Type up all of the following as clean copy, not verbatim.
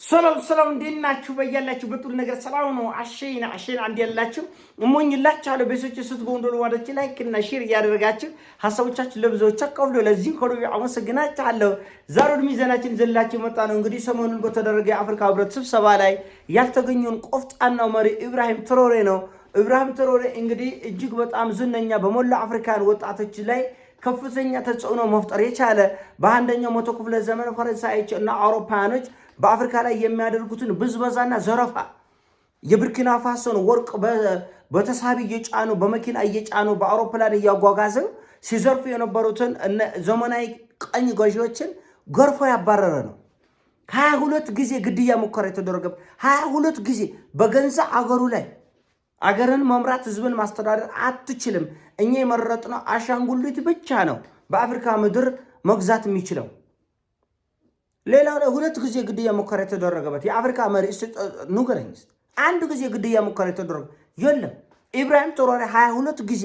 ሰላም እንዴት ናችሁ? በያላችሁ በጥሩ ነገር ሰላም ነው። አሸይና አንድ ያላችሁ እሞኝላችኋለሁ። በሶች ስትጎንዶል ዋዳች ላይክ እና ሼር ያደረጋችሁ ሐሳቦቻችሁ ለብዙዎች አቀብሎ ለዚህ ኮሎ አመሰግናችኋለሁ። ዛሬ ሚዛናችን ዘላችሁ መጣ ነው። እንግዲህ ሰሞኑን በተደረገ የአፍሪካ ህብረት ስብሰባ ላይ ያልተገኘውን ቆፍጣናው መሪ ኢብራሂም ትራኦሬ ነው። ኢብራሂም ትራኦሬ እንግዲህ እጅግ በጣም ዝነኛ በሞላ አፍሪካን ወጣቶች ላይ ከፍተኛ ተጽዕኖ መፍጠር የቻለ በአንደኛው መቶ ክፍለ ዘመን ፈረንሳዮች እና አውሮፓውያኖች በአፍሪካ ላይ የሚያደርጉትን ብዝበዛና ዘረፋ የቡርኪና ፋሶን ወርቅ በተሳቢ እየጫኑ በመኪና እየጫኑ በአውሮፕላን እያጓጓዙ ሲዘርፉ የነበሩትን ዘመናዊ ቀኝ ገዢዎችን ገርፎ ያባረረ ነው። 22 ጊዜ ግድያ ሙከራ የተደረገ 22 ጊዜ በገንዛ አገሩ ላይ አገርን መምራት ህዝብን ማስተዳደር አትችልም፣ እኛ የመረጥነው አሻንጉሊት ብቻ ነው በአፍሪካ ምድር መግዛት የሚችለው። ሌላው ላይ 2 ጊዜ ግድያ ሙከራ የተደረገበት የአፍሪካ መሪ ንገረኝ፣ አንድ ጊዜ ግድያ ሙከራ የተደረገ የለም። ኢብራሂም ትራኦሬ 22 ጊዜ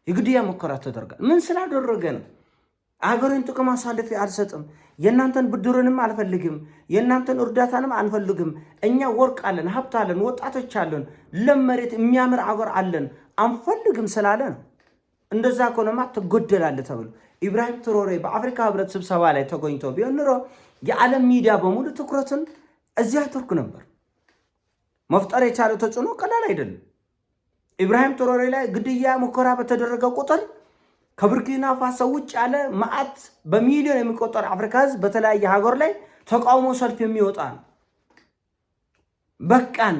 የግድያ ሙከራ ተደረገ። ምን ስላደረገ ነው? አገርን ጥቅም አሳልፌ አልሰጥም፣ የእናንተን ብድርንም አልፈልግም፣ የእናንተን እርዳታንም አንፈልግም፣ እኛ ወርቅ አለን፣ ሀብት አለን፣ ወጣቶች አለን፣ ለም መሬት የሚያምር አገር አለን አንፈልግም ስላለ ነው። እንደዛ ከሆነማ ትጎደላለህ ተብሎ ኢብራሂም ትራኦሬ በአፍሪካ ህብረት ስብሰባ ላይ ተገኝቶ ቢሆን ኖሮ የዓለም ሚዲያ በሙሉ ትኩረትን እዚያ አተርኩ ነበር። መፍጠር የቻለው ተጽዕኖ ቀላል አይደለም። ኢብራሂም ትራኦሬ ላይ ግድያ ሙከራ በተደረገ ቁጥር ከቡርኪና ፋሶ ውጭ ያለ ማዕት በሚሊዮን የሚቆጠር አፍሪካ ህዝብ በተለያየ ሀገር ላይ ተቃውሞ ሰልፍ የሚወጣ ነው። በቃን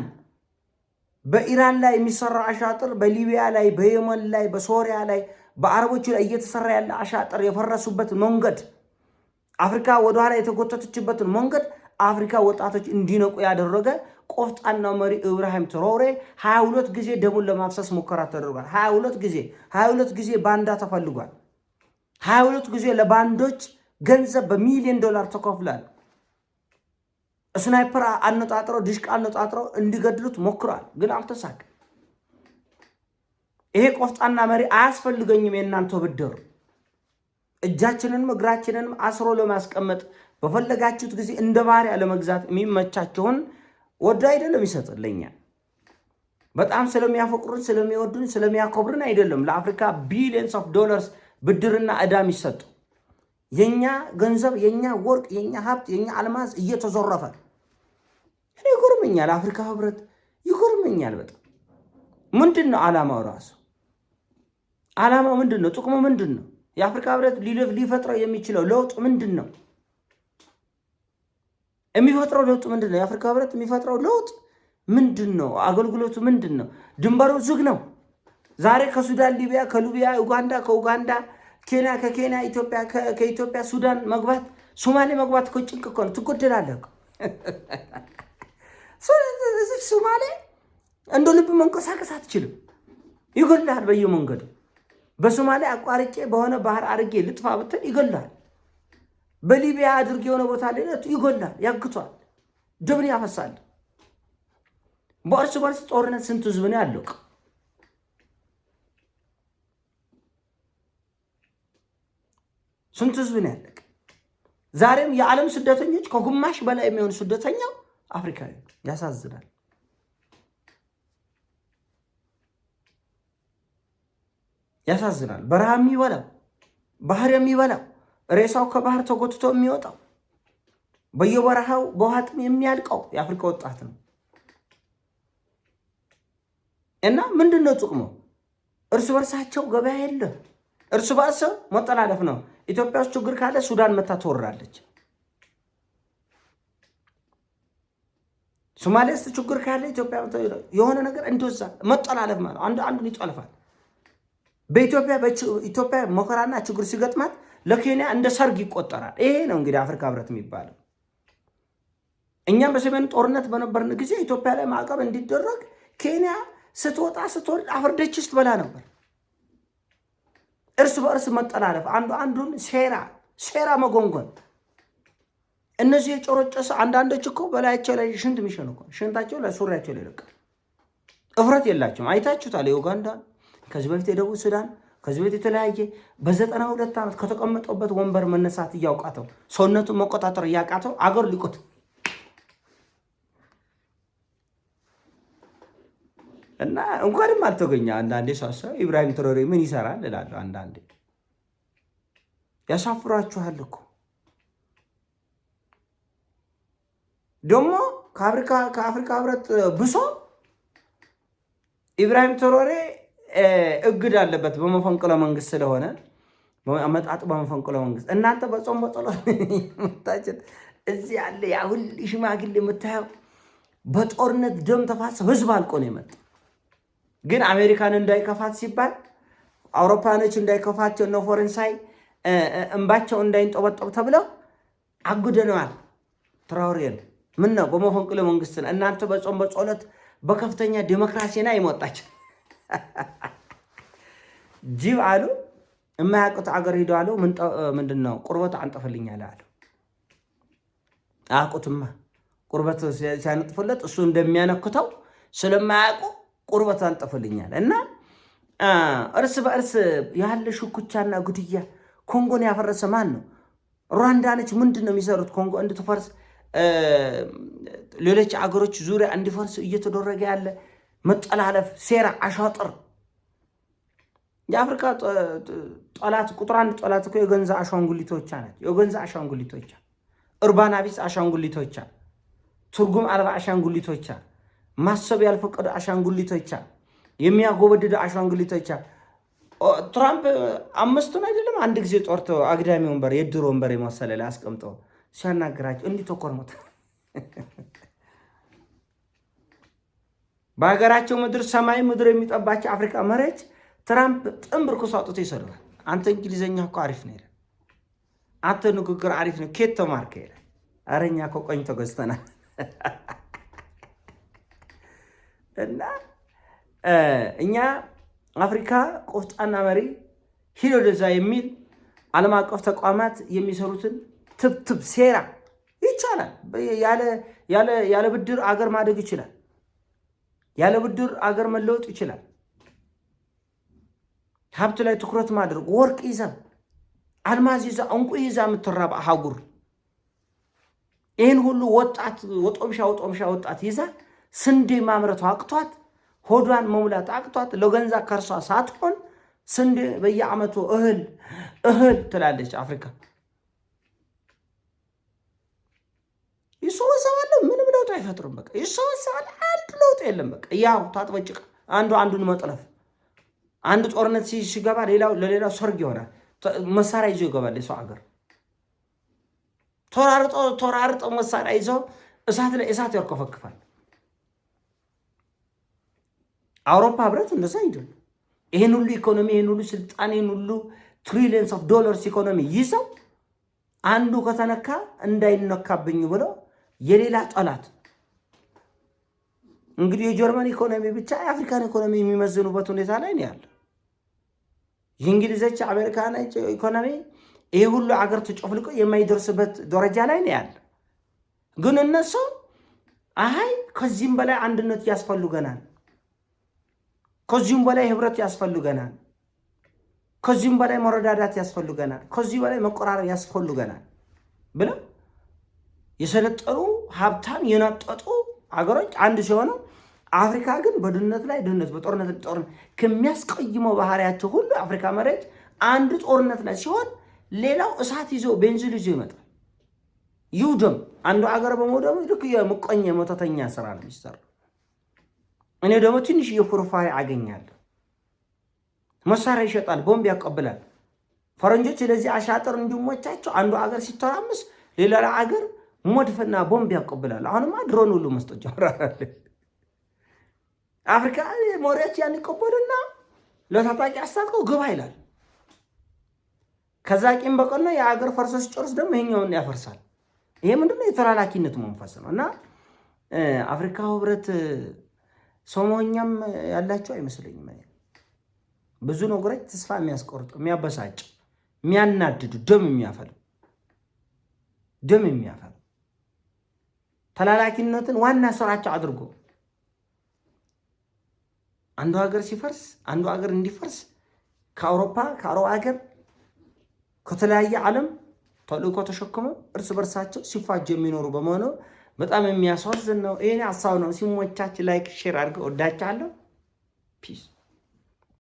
በኢራን ላይ የሚሰራው አሻጥር፣ በሊቢያ ላይ፣ በየመን ላይ፣ በሶሪያ ላይ፣ በአረቦቹ ላይ እየተሰራ ያለ አሻጥር የፈረሱበት መንገድ፣ አፍሪካ ወደኋላ የተጎተተችበትን መንገድ አፍሪካ ወጣቶች እንዲነቁ ያደረገ ቆፍጣናው መሪ ኢብራሂም ትራኦሬ 22 ጊዜ ደሙን ለማፍሰስ ሙከራ ተደርጓል። 22 ጊዜ ባንዳ ተፈልጓል። 22 ጊዜ ለባንዶች ገንዘብ በሚሊዮን ዶላር ተከፍሏል። ስናይፐር አነጣጥረው ድሽቃ አነጣጥረው እንዲገድሉት ሞክሯል፣ ግን አልተሳካም። ይሄ ቆፍጣና መሪ አያስፈልገኝም የእናንተ ብድር፣ እጃችንንም እግራችንንም አስሮ ለማስቀመጥ በፈለጋችሁት ጊዜ እንደ ባሪያ ለመግዛት የሚመቻቸውን ወዶ አይደለም ይሰጥልኛ። በጣም ስለሚያፈቅሩን ስለሚወዱን ስለሚያከብሩን አይደለም ለአፍሪካ ቢሊየንስ ኦፍ ዶላርስ ብድርና ዕዳ የሚሰጡ። የኛ ገንዘብ፣ የኛ ወርቅ፣ የኛ ሀብት፣ የኛ አልማዝ እየተዘረፈ እኔ ይጎርመኛል። አፍሪካ ህብረት ይጎርመኛል በጣም። ምንድን ነው ዓላማው? ራሱ ዓላማው ምንድን ነው? ጥቅሙ ምንድን ነው? የአፍሪካ ህብረት ሊፈጥረው የሚችለው ለውጥ ምንድን ነው? የሚፈጥረው ለውጥ ምንድን ነው? የአፍሪካ ህብረት የሚፈጥረው ለውጥ ምንድን ነው? አገልግሎቱ ምንድን ነው? ድንበሩ ዝግ ነው። ዛሬ ከሱዳን ሊቢያ፣ ከሊቢያ ኡጋንዳ፣ ከኡጋንዳ ኬንያ፣ ከኬንያ ኢትዮጵያ፣ ከኢትዮጵያ ሱዳን መግባት፣ ሶማሌ መግባት እኮ ጭንቅ እኮ ነው። ትጎደላለህ እኮ ሶማሌ እንደ ልብ መንቀሳቀስ አትችልም፣ ይጎልሃል በየመንገዱ። በሶማሌ አቋርጬ በሆነ ባህር አድርጌ ልጥፋ ብትል ይጎልሃል። በሊቢያ አድርጌ የሆነ ቦታ ላይ ይጎልሃል፣ ያግቷል፣ ደምን ያፈሳል። በእርስ በርስ ጦርነት ስንት ህዝብ ነው ያለው? ስንት ህዝብ ነው ያለቀ? ዛሬም የዓለም ስደተኞች ከግማሽ በላይ የሚሆኑ ስደተኛው አፍሪካዊ። ያሳዝናል። ያሳዝናል። በረሃ የሚበላው ባህር የሚበላው ሬሳው ከባህር ተጎትቶ የሚወጣው በየበረሃው በውሃ ጥም የሚያልቀው የአፍሪካ ወጣት ነው። እና ምንድነው ጥቅሙ? እርስ በርሳቸው ገበያ የለ፣ እርስ በርስ መጠላለፍ ነው። ኢትዮጵያ ውስጥ ችግር ካለ ሱዳን መታ ትወራለች። ሶማሊያ ውስጥ ችግር ካለ ኢትዮጵያ የሆነ ነገር እንደዛ መጠላለፍ ማለት አንዱን ይጠልፋል። በኢትዮጵያ መከራና ችግር ሲገጥማት ለኬንያ እንደ ሰርግ ይቆጠራል። ይሄ ነው እንግዲህ አፍሪካ ህብረት የሚባለው። እኛም በሰሜኑ ጦርነት በነበርን ጊዜ ኢትዮጵያ ላይ ማዕቀብ እንዲደረግ ኬንያ ስትወጣ ስትወርድ አፍርደች ስትበላ ነበር። እርስ በእርስ መጠላለፍ፣ አንዱን ሴራ መጎንጎን። እነዚህ የጮረጨሰ አንዳንዶች እኮ በላያቸው ላይ ሽንት የሚሸኑ እኮ ሽንታቸው ላይ ሱሪያቸው ላይ ይለቃል። እፍረት የላቸውም። አይታችሁታል። የኡጋንዳ ከዚህ በፊት የደቡብ ሱዳን ከዚህ በፊት የተለያየ በ92 ዓመት ከተቀመጠበት ወንበር መነሳት እያውቃተው ሰውነቱን መቆጣጠር እያቃተው አገር ሊቆት እና እንኳንም አልተገኘ። አንዳንዴ ሳስበው ኢብራሂም ትራኦሬ ምን ይሰራል እላለሁ። አንዳንዴ ያሳፍራችኋል እኮ ደግሞ ከአፍሪካ ህብረት ብሶ ኢብራሂም ትራኦሬ እግድ አለበት በመፈንቅለ መንግስት ስለሆነ አመጣጥ በመፈንቅለ መንግስት። እናንተ በጾም በጸሎት የምታችት እዚህ ያለ ያ ሁሉ ሽማግሌ የምታየው በጦርነት ደም ተፋሰው ህዝብ አልቆ ነው የመጣ። ግን አሜሪካን እንዳይከፋት ሲባል አውሮፓኖች እንዳይከፋቸው ነው ፈረንሳይ እንባቸው እንዳይንጠበጠብ ተብለው አጉደነዋል ትራኦሬን። ምን ነው በመፈንቅለ መንግስት እናንተ በጾም በጸሎት በከፍተኛ ዲሞክራሲና ይሞጣች ጅብ አሉ የማያውቁት አገር ሄዶ አሉ ምንድነው ቁርበት አንጠፈልኛል አሉ። አያውቁትማ ቁርበት ሲያነጥፉለት እሱ እንደሚያነክተው ስለማያውቁ ቁርበት አንጠፈልኛል። እና እርስ በእርስ ያለ ሽኩቻና ጉድያ ኮንጎን ያፈረሰ ማን ነው? ሩዋንዳ ነች። ምንድን ነው የሚሰሩት? ኮንጎ እንድትፈርስ ሌሎች አገሮች ዙሪያ እንዲፈርስ እየተደረገ ያለ መጠላለፍ፣ ሴራ፣ አሻጥር። የአፍሪካ ጠላት ቁጥር አንድ ጠላት እኮ የገንዘብ አሻንጉሊቶች ናቸው። የገንዘብ አሻንጉሊቶች፣ እርባና ቢስ አሻንጉሊቶች፣ ትርጉም አልባ አሻንጉሊቶች፣ ማሰብ ያልፈቀዱ አሻንጉሊቶች፣ የሚያጎበድዱ አሻንጉሊቶች። ትራምፕ አምስቱን አይደለም አንድ ጊዜ ጦርቶ አግዳሚ ወንበር የድሮ ወንበር የመሰለ ላይ አስቀምጠው ሲያናግራቸው እንዲህ ተኮርሞት በሀገራቸው ምድር ሰማይ ምድር የሚጠባቸው አፍሪካ መሪዎች ትራምፕ ጥምብር ኩስ አውጥቶ ይሰራል። አንተ እንግሊዘኛ እኮ አሪፍ ነው ይላል። አንተ ንግግር አሪፍ ነው ኬት ተማርከ ይላል። ኧረ እኛ እኮ ቆኝ ተገዝተናል። እና እኛ አፍሪካ ቆፍጣና መሪ ሂዶ ወደዛ የሚል ዓለም አቀፍ ተቋማት የሚሰሩትን ትብትብ ሴራ ይቻላል። ያለ ብድር አገር ማደግ ይችላል። ያለ ብድር አገር መለወጥ ይችላል። ሀብት ላይ ትኩረት ማድረግ፣ ወርቅ ይዛ አልማዝ ይዛ እንቁ ይዛ የምትራብ አህጉር ይህን ሁሉ ወጣት ወጦምሻ ወጣት ይዛ ስንዴ ማምረቷ አቅቷት ሆዷን መሙላት አቅቷት ለገንዛ ከርሷ ሳትሆን ስንዴ በየዓመቱ እህል ትላለች አፍሪካ። ይሰበሰባል፣ ምንም ለውጥ አይፈጥርም። በቃ ይሰበሰባል፣ አንድ ለውጥ የለም። በቃ ያው ታጥበጭቃ አንዱ አንዱን መጥለፍ። አንድ ጦርነት ሲገባ ለሌላው ሰርግ ይሆናል። መሳሪያ ይዞ ይገባል የሰው ሀገር። ተራርጦ መሳሪያ ይዞ እሳት ላይ እሳት ያርከፈክፋል። አውሮፓ ህብረት እንደዛ አይደለም። ይሄን ሁሉ ኢኮኖሚ፣ ይሄን ሁሉ ስልጣን፣ ይሄን ሁሉ ትሪሊየንስ ኦፍ ዶላርስ ኢኮኖሚ ይዘው አንዱ ከተነካ እንዳይነካብኝ ብሎ የሌላ ጠላት እንግዲህ የጀርመን ኢኮኖሚ ብቻ የአፍሪካን ኢኮኖሚ የሚመዝኑበት ሁኔታ ላይ ነው ያለው። የእንግሊዞች አሜሪካን ኢኮኖሚ ይሄ ሁሉ አገር ተጨፍልቆ የማይደርስበት ደረጃ ላይ ነው ያለው። ግን እነሱ ከዚህም በላይ አንድነት ያስፈልገናል፣ ከዚህም በላይ ህብረት ያስፈልገናል፣ ከዚህም በላይ መረዳዳት ያስፈልገናል፣ ከዚህ በላይ መቆራረብ ያስፈልገናል ብለው የሰለጠኑ ሀብታም የናጠጡ አገሮች አንድ ሲሆኑ አፍሪካ ግን በድህነት ላይ ድህነት፣ በጦርነት ከሚያስቀይመው ባህሪያቸው ሁሉ አፍሪካ መሪዎች አንድ ጦርነት ላይ ሲሆን ሌላው እሳት ይዞ ቤንዚን ይዞ ይመጣል። ይውደም አንዱ አገር በመውደሙ ልክ የምቆኝ የሞተተኛ ስራ ነው የሚሰራው። እኔ ደግሞ ትንሽ የፍርፋሪ አገኛለሁ። መሳሪያ ይሸጣል፣ ቦምብ ያቀብላል። ፈረንጆች ለዚህ አሻጥር እንዲሞቻቸው አንዱ አገር ሲተራምስ ሌላ አገር ሞድፍና ቦምብ ያቀብላል። አሁንማ ድሮን ሁሉ መስጠት ጀምራል። አፍሪካ መሪዎች ያን ይቀበሉና ለታጣቂ አስታጥቀው ግባ ይላል። ከዛ ቂም በቀል ነው የአገር ፈርሶ ሲጨርስ ደግሞ ይሄኛውን ያፈርሳል። ይሄ ምንድነው? የተላላኪነት መንፈስ ነው። እና አፍሪካ ህብረት ሰሞኛም ያላቸው አይመስለኝም። ብዙ ነገሮች ተስፋ የሚያስቆርጡ፣ የሚያበሳጭ፣ የሚያናድዱ፣ ደም የሚያፈሉ ተላላኪነትን ዋና ስራቸው አድርጎ አንዱ ሀገር ሲፈርስ አንዱ ሀገር እንዲፈርስ ከአውሮፓ ከአረብ ሀገር ከተለያየ ዓለም ተልእኮ ተሸክመው እርስ በርሳቸው ሲፋጅ የሚኖሩ በመሆኑ በጣም የሚያሳዝን ነው። ይሄኔ ሀሳብ ነው። ሲሞቻችሁ ላይክ ሼር አድርገው። ወዳችኋለሁ። ፒስ